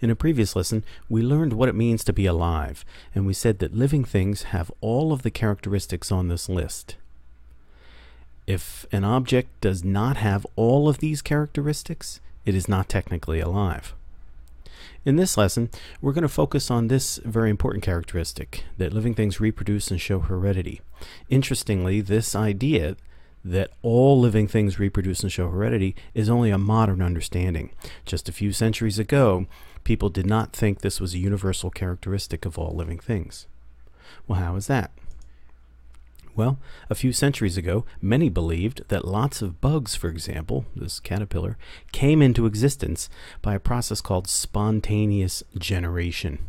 In a previous lesson, we learned what it means to be alive, and we said that living things have all of the characteristics on this list. If an object does not have all of these characteristics, it is not technically alive. In this lesson, we're going to focus on this very important characteristic, that living things reproduce and show heredity. Interestingly, this idea that all living things reproduce and show heredity is only a modern understanding. Just a few centuries ago, people did not think this was a universal characteristic of all living things. Well, how is that? Well, a few centuries ago, many believed that lots of bugs, for example, this caterpillar, came into existence by a process called spontaneous generation.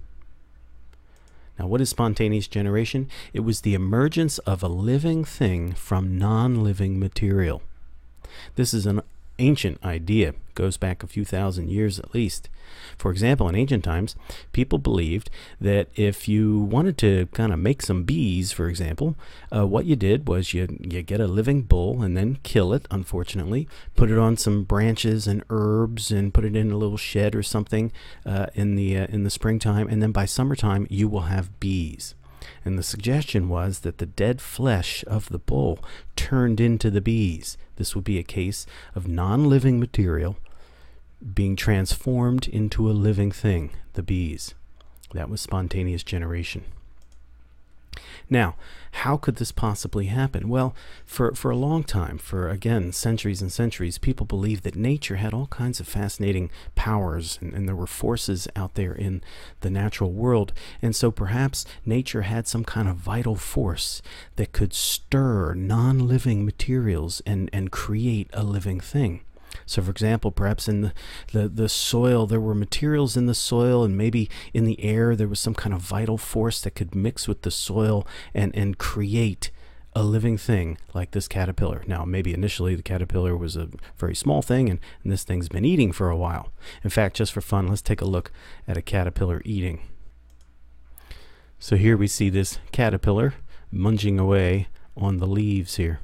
Now, what is spontaneous generation? It was the emergence of a living thing from non-living material. This is an ancient idea, goes back a few thousand years at least. For example, in ancient times, people believed that if you wanted to kind of make some bees, for example, what you did was you get a living bull and then kill it, unfortunately, put it on some branches and herbs and put it in a little shed or something in the springtime, and then by summertime you will have bees. And the suggestion was that the dead flesh of the bull turned into the bees. This would be a case of non-living material being transformed into a living thing, the bees. That was spontaneous generation. Now, how could this possibly happen? Well, for a long time, for again centuries and centuries, people believed that nature had all kinds of fascinating powers, and there were forces out there in the natural world. And so perhaps nature had some kind of vital force that could stir non-living materials and create a living thing. So, for example, perhaps in the soil, there were materials in the soil, and maybe in the air there was some kind of vital force that could mix with the soil and create a living thing like this caterpillar. Now, maybe initially the caterpillar was a very small thing, and this thing's been eating for a while. In fact, just for fun, let's take a look at a caterpillar eating. So here we see this caterpillar munching away on the leaves here.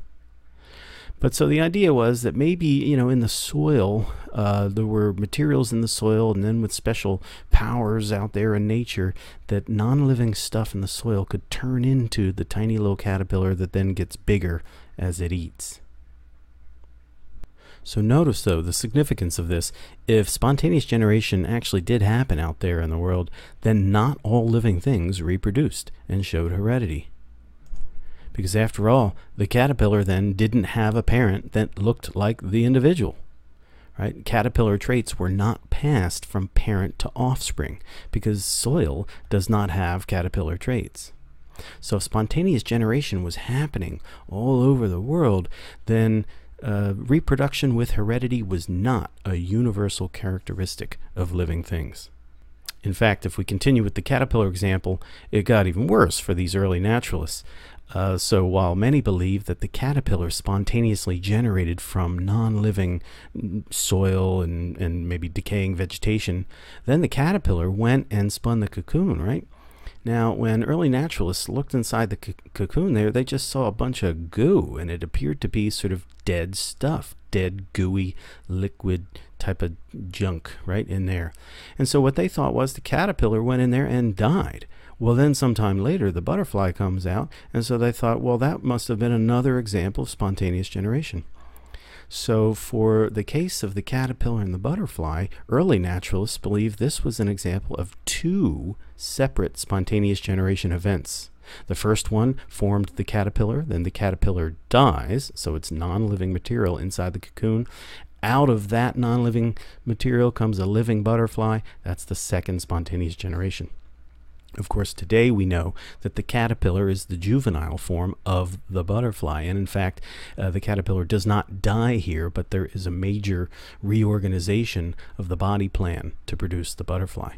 But so the idea was that maybe, in the soil, there were materials in the soil, and then with special powers out there in nature, that non-living stuff in the soil could turn into the tiny little caterpillar that then gets bigger as it eats. So notice, though, the significance of this. If spontaneous generation actually did happen out there in the world, then not all living things reproduced and showed heredity. Because after all, the caterpillar then didn't have a parent that looked like the individual, right? Caterpillar traits were not passed from parent to offspring because soil does not have caterpillar traits. So if spontaneous generation was happening all over the world, then reproduction with heredity was not a universal characteristic of living things. In fact, if we continue with the caterpillar example, it got even worse for these early naturalists. So while many believe that the caterpillar spontaneously generated from non-living soil and maybe decaying vegetation, then the caterpillar went and spun the cocoon, right? Now, when early naturalists looked inside the cocoon there, they just saw a bunch of goo, and it appeared to be sort of dead stuff, dead, gooey, liquid type of junk right in there. And so what they thought was the caterpillar went in there and died. Well, then sometime later, the butterfly comes out, and so they thought, well, that must have been another example of spontaneous generation. So for the case of the caterpillar and the butterfly, early naturalists believed this was an example of two separate spontaneous generation events. The first one formed the caterpillar, then the caterpillar dies, so it's non-living material inside the cocoon. Out of that non-living material comes a living butterfly. That's the second spontaneous generation. Of course, today we know that the caterpillar is the juvenile form of the butterfly, and in fact, the caterpillar does not die here, but there is a major reorganization of the body plan to produce the butterfly.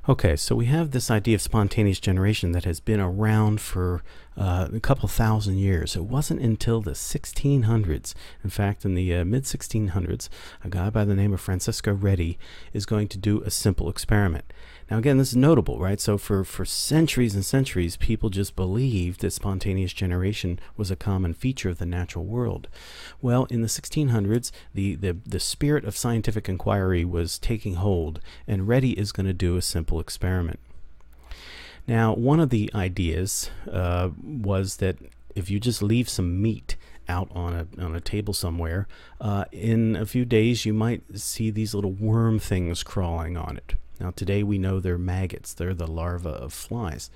Okay, so we have this idea of spontaneous generation that has been around for a couple thousand years. It wasn't until the 1600s. In fact, in the mid-1600s, a guy by the name of Francisco Redi is going to do a simple experiment. Now again, this is notable, right? So for centuries and centuries, people just believed that spontaneous generation was a common feature of the natural world. Well, in the 1600s, the spirit of scientific inquiry was taking hold, and Redi is going to do a simple experiment. Now, one of the ideas was that if you just leave some meat out on a table somewhere, in a few days you might see these little worm things crawling on it. Now today we know they're maggots. They're the larvae of flies.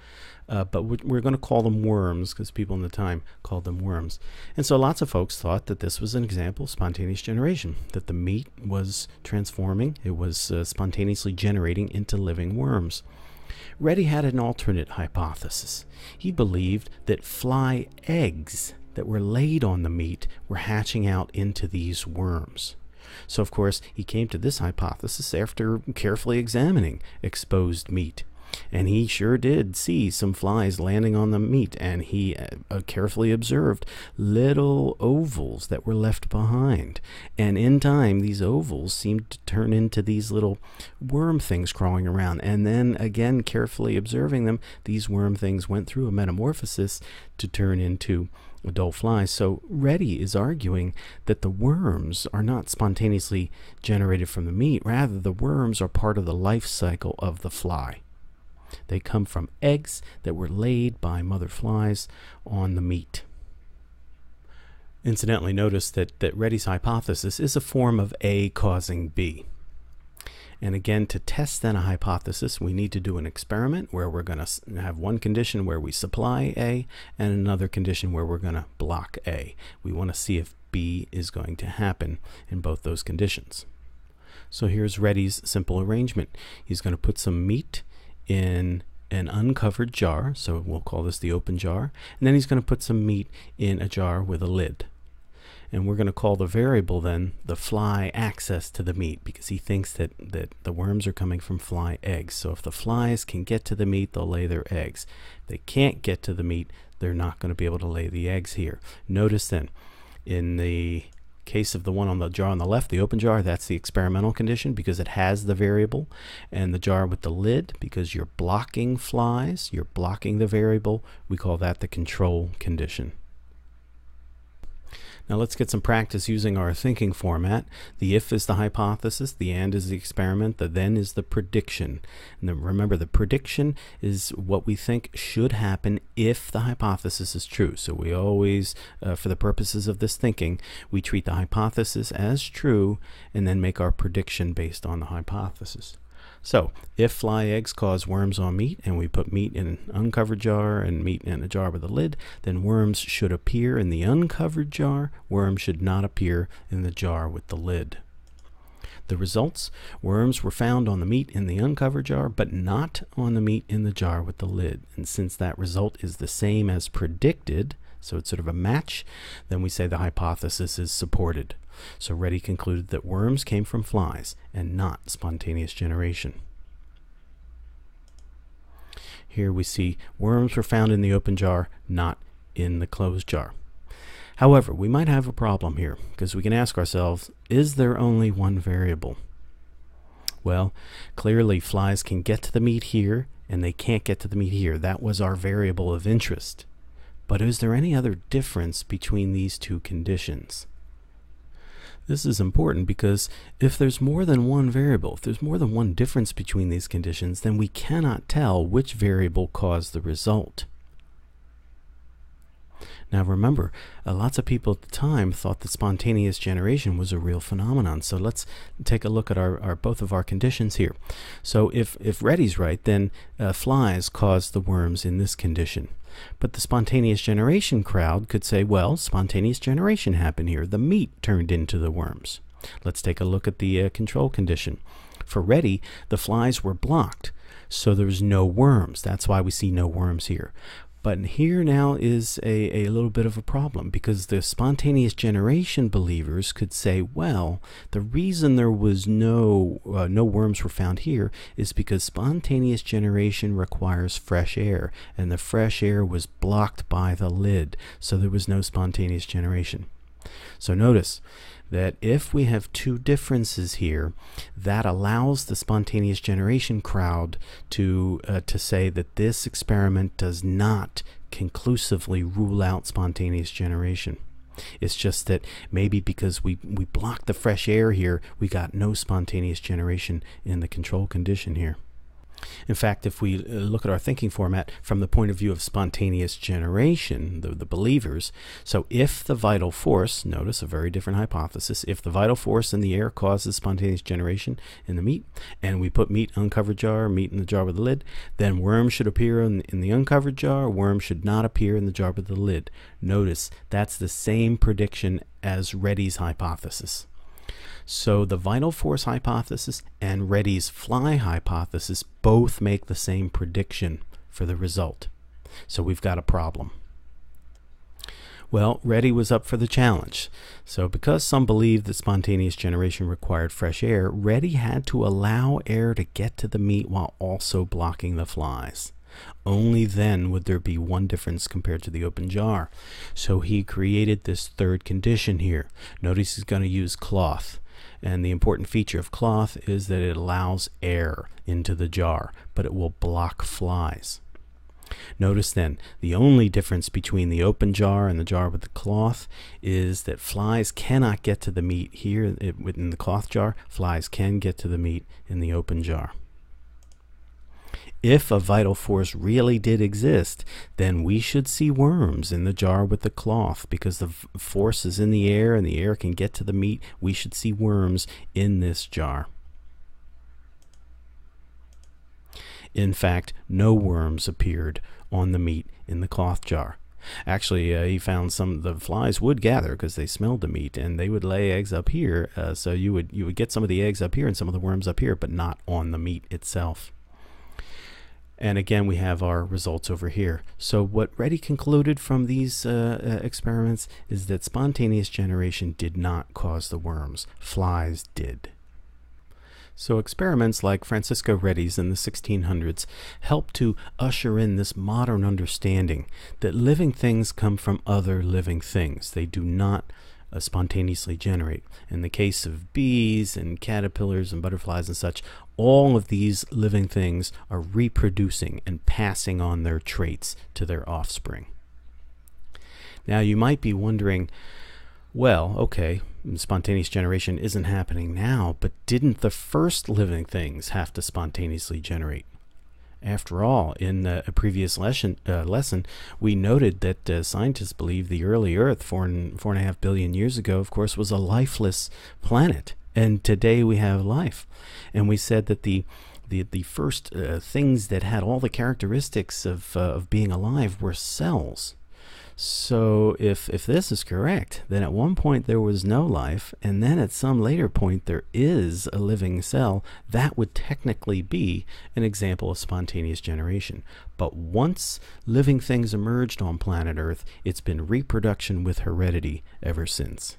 But we're going to call them worms because people in the time called them worms. And so lots of folks thought that this was an example of spontaneous generation, that the meat was transforming. It was spontaneously generating into living worms. Redi had an alternate hypothesis. He believed that fly eggs that were laid on the meat were hatching out into these worms. So, of course, he came to this hypothesis after carefully examining exposed meat. And he sure did see some flies landing on the meat, and he carefully observed little ovals that were left behind. And in time, these ovals seemed to turn into these little worm things crawling around. And then, again, carefully observing them, these worm things went through a metamorphosis to turn into adult flies. So Redi is arguing that the worms are not spontaneously generated from the meat. Rather, the worms are part of the life cycle of the fly. They come from eggs that were laid by mother flies on the meat. Incidentally, notice that Redi's hypothesis is a form of A causing B. And again, to test then a hypothesis, we need to do an experiment where we're going to have one condition where we supply A and another condition where we're going to block A. We want to see if B is going to happen in both those conditions. So here's Redi's simple arrangement. He's going to put some meat in an uncovered jar, so we'll call this the open jar, and then he's going to put some meat in a jar with a lid. And we're going to call the variable then the fly access to the meat, because he thinks that the worms are coming from fly eggs. So if the flies can get to the meat, they'll lay their eggs. If they can't get to the meat, they're not going to be able to lay the eggs here. Notice then, in the case of the one on the jar on the left, the open jar, that's the experimental condition because it has the variable, and the jar with the lid, because you're blocking flies, you're blocking the variable, we call that the control condition. Now let's get some practice using our thinking format. The if is the hypothesis, the and is the experiment, the then is the prediction. And then remember, the prediction is what we think should happen if the hypothesis is true. So we always, for the purposes of this thinking, we treat the hypothesis as true and then make our prediction based on the hypothesis. So, if fly eggs cause worms on meat, and we put meat in an uncovered jar and meat in a jar with a lid, then worms should appear in the uncovered jar. Worms should not appear in the jar with the lid. The results: worms were found on the meat in the uncovered jar, but not on the meat in the jar with the lid. And since that result is the same as predicted, so it's sort of a match, then we say the hypothesis is supported. So Redi concluded that worms came from flies and not spontaneous generation. Here we see worms were found in the open jar, not in the closed jar. However, we might have a problem here, because we can ask ourselves, is there only one variable? Well, clearly flies can get to the meat here, and they can't get to the meat here. That was our variable of interest. But is there any other difference between these two conditions? This is important because if there's more than one variable, if there's more than one difference between these conditions, then we cannot tell which variable caused the result. Now remember, lots of people at the time thought that spontaneous generation was a real phenomenon. So let's take a look at both of our conditions here. So if Redi's right, then flies caused the worms in this condition. But the spontaneous generation crowd could say, well, spontaneous generation happened here. The meat turned into the worms. Let's take a look at the control condition. For Redi, the flies were blocked, so there was no worms. That's why we see no worms here. But here now is a little bit of a problem, because the spontaneous generation believers could say, well, the reason there was no worms were found here is because spontaneous generation requires fresh air, and the fresh air was blocked by the lid, so there was no spontaneous generation. So notice that if we have two differences here, that allows the spontaneous generation crowd to say that this experiment does not conclusively rule out spontaneous generation. It's just that maybe because we blocked the fresh air here, we got no spontaneous generation in the control condition here. In fact, if we look at our thinking format from the point of view of spontaneous generation, the believers, so if the vital force, notice a very different hypothesis, if the vital force in the air causes spontaneous generation in the meat, and we put meat uncovered jar, meat in the jar with the lid, then worms should appear in the uncovered jar, worms should not appear in the jar with the lid. Notice that's the same prediction as Redi's hypothesis. So the vital force hypothesis and Redi's fly hypothesis both make the same prediction for the result. So we've got a problem. Well, Redi was up for the challenge. So because some believed that spontaneous generation required fresh air, Redi had to allow air to get to the meat while also blocking the flies. Only then would there be one difference compared to the open jar. So he created this third condition here. Notice he's going to use cloth. And the important feature of cloth is that it allows air into the jar, but it will block flies. Notice then, the only difference between the open jar and the jar with the cloth is that flies cannot get to the meat here within the cloth jar. Flies can get to the meat in the open jar. If a vital force really did exist, then we should see worms in the jar with the cloth, because the force is in the air and the air can get to the meat. We should see worms in this jar. In fact, no worms appeared on the meat in the cloth jar. Actually, he found some of the flies would gather because they smelled the meat, and they would lay eggs up here. So you would get some of the eggs up here and some of the worms up here, but not on the meat itself. And again, we have our results over here. So what Redi concluded from these experiments is that spontaneous generation did not cause the worms. Flies did. So experiments like Francisco Redi's in the 1600s helped to usher in this modern understanding that living things come from other living things. They do not spontaneously generate. In the case of bees and caterpillars and butterflies and such, all of these living things are reproducing and passing on their traits to their offspring. Now you might be wondering, well, okay, spontaneous generation isn't happening now, but didn't the first living things have to spontaneously generate? After all, in a previous lesson, we noted that scientists believe the early Earth, 4.5 billion years ago, of course, was a lifeless planet. And today we have life. And we said that the first things that had all the characteristics of being alive were cells. So if this is correct, then at one point there was no life, and then at some later point there is a living cell. That would technically be an example of spontaneous generation. But once living things emerged on planet Earth, it's been reproduction with heredity ever since.